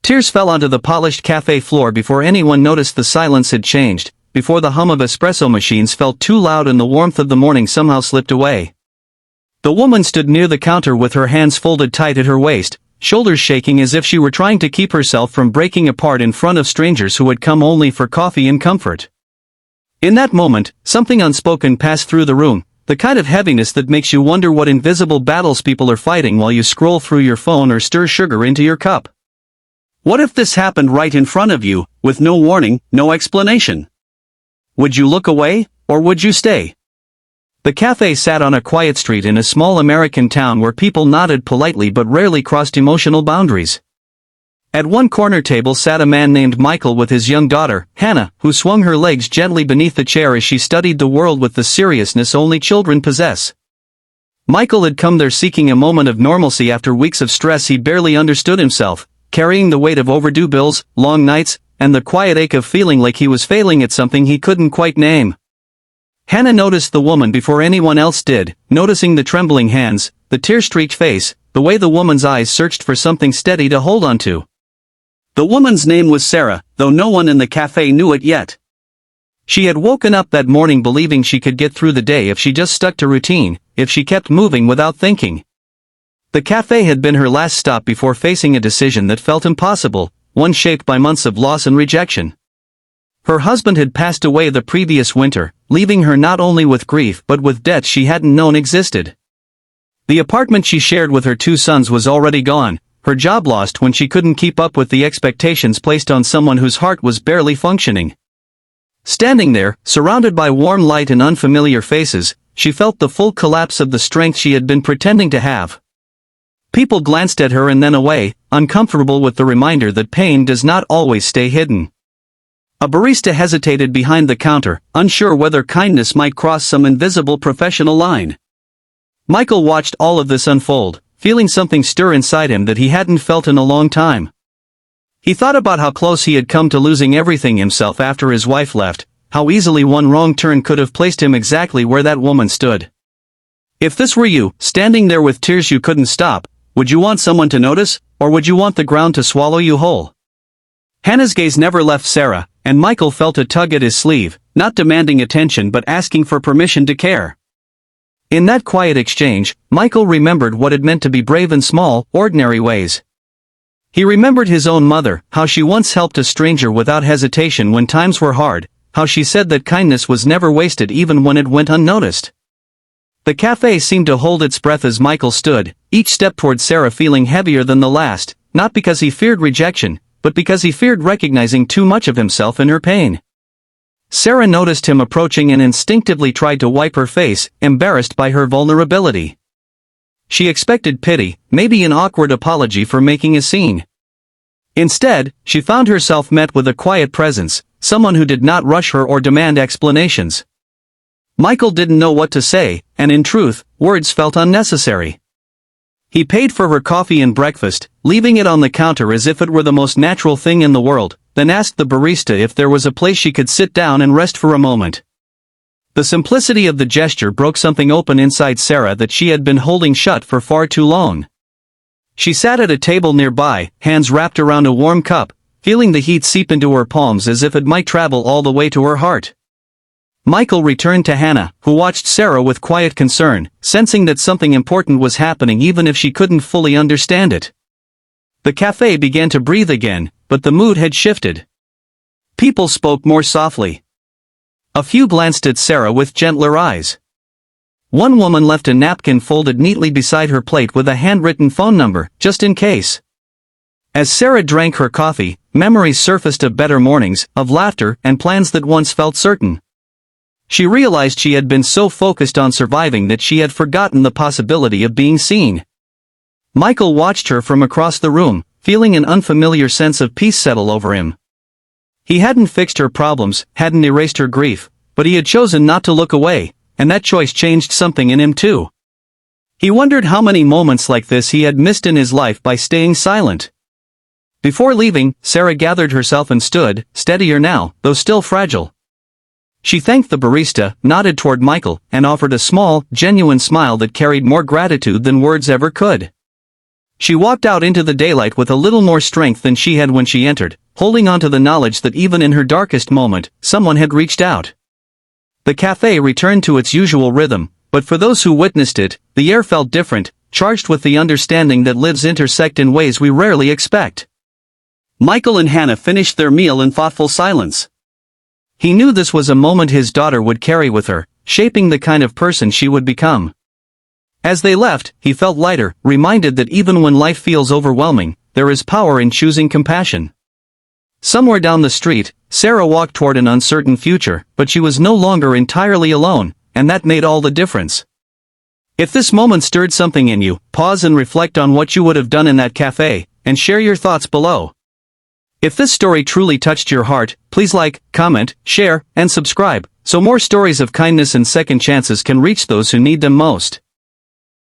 Tears fell onto the polished cafe floor before anyone noticed the silence had changed, before the hum of espresso machines felt too loud and the warmth of the morning somehow slipped away. The woman stood near the counter with her hands folded tight at her waist, shoulders shaking as if she were trying to keep herself from breaking apart in front of strangers who had come only for coffee and comfort. In that moment, something unspoken passed through the room, the kind of heaviness that makes you wonder what invisible battles people are fighting while you scroll through your phone or stir sugar into your cup. What if this happened right in front of you, with no warning, no explanation? Would you look away, or would you stay? The cafe sat on a quiet street in a small American town where people nodded politely but rarely crossed emotional boundaries. At one corner table sat a man named Michael with his young daughter, Hannah, who swung her legs gently beneath the chair as she studied the world with the seriousness only children possess. Michael had come there seeking a moment of normalcy after weeks of stress he barely understood himself, carrying the weight of overdue bills, long nights, and the quiet ache of feeling like he was failing at something he couldn't quite name. Hannah noticed the woman before anyone else did, noticing the trembling hands, the tear-streaked face, the way the woman's eyes searched for something steady to hold onto. The woman's name was Sarah, though no one in the cafe knew it yet. She had woken up that morning believing she could get through the day if she just stuck to routine, if she kept moving without thinking. The cafe had been her last stop before facing a decision that felt impossible, one shaped by months of loss and rejection. Her husband had passed away the previous winter, leaving her not only with grief but with debts she hadn't known existed. The apartment she shared with her 2 sons was already gone, her job lost when she couldn't keep up with the expectations placed on someone whose heart was barely functioning. Standing there, surrounded by warm light and unfamiliar faces, she felt the full collapse of the strength she had been pretending to have. People glanced at her and then away, uncomfortable with the reminder that pain does not always stay hidden. A barista hesitated behind the counter, unsure whether kindness might cross some invisible professional line. Michael watched all of this unfold, feeling something stir inside him that he hadn't felt in a long time. He thought about how close he had come to losing everything himself after his wife left, how easily one wrong turn could have placed him exactly where that woman stood. If this were you, standing there with tears you couldn't stop, would you want someone to notice, or would you want the ground to swallow you whole? Hannah's gaze never left Sarah, and Michael felt a tug at his sleeve, not demanding attention but asking for permission to care. In that quiet exchange, Michael remembered what it meant to be brave in small, ordinary ways. He remembered his own mother, how she once helped a stranger without hesitation when times were hard, how she said that kindness was never wasted even when it went unnoticed. The cafe seemed to hold its breath as Michael stood, each step toward Sarah feeling heavier than the last, not because he feared rejection, but because he feared recognizing too much of himself in her pain. Sarah noticed him approaching and instinctively tried to wipe her face, embarrassed by her vulnerability. She expected pity, maybe an awkward apology for making a scene. Instead, she found herself met with a quiet presence, someone who did not rush her or demand explanations. Michael didn't know what to say, and in truth, words felt unnecessary. He paid for her coffee and breakfast, leaving it on the counter as if it were the most natural thing in the world, then asked the barista if there was a place she could sit down and rest for a moment. The simplicity of the gesture broke something open inside Sarah that she had been holding shut for far too long. She sat at a table nearby, hands wrapped around a warm cup, feeling the heat seep into her palms as if it might travel all the way to her heart. Michael returned to Hannah, who watched Sarah with quiet concern, sensing that something important was happening even if she couldn't fully understand it. The cafe began to breathe again, but the mood had shifted. People spoke more softly. A few glanced at Sarah with gentler eyes. One woman left a napkin folded neatly beside her plate with a handwritten phone number, just in case. As Sarah drank her coffee, memories surfaced of better mornings, of laughter, and plans that once felt certain. She realized she had been so focused on surviving that she had forgotten the possibility of being seen. Michael watched her from across the room, feeling an unfamiliar sense of peace settle over him. He hadn't fixed her problems, hadn't erased her grief, but he had chosen not to look away, and that choice changed something in him too. He wondered how many moments like this he had missed in his life by staying silent. Before leaving, Sarah gathered herself and stood, steadier now, though still fragile. She thanked the barista, nodded toward Michael, and offered a small, genuine smile that carried more gratitude than words ever could. She walked out into the daylight with a little more strength than she had when she entered, holding on to the knowledge that even in her darkest moment, someone had reached out. The cafe returned to its usual rhythm, but for those who witnessed it, the air felt different, charged with the understanding that lives intersect in ways we rarely expect. Michael and Hannah finished their meal in thoughtful silence. He knew this was a moment his daughter would carry with her, shaping the kind of person she would become. As they left, he felt lighter, reminded that even when life feels overwhelming, there is power in choosing compassion. Somewhere down the street, Sarah walked toward an uncertain future, but she was no longer entirely alone, and that made all the difference. If this moment stirred something in you, pause and reflect on what you would have done in that cafe, and share your thoughts below. If this story truly touched your heart, please like, comment, share, and subscribe, so more stories of kindness and second chances can reach those who need them most.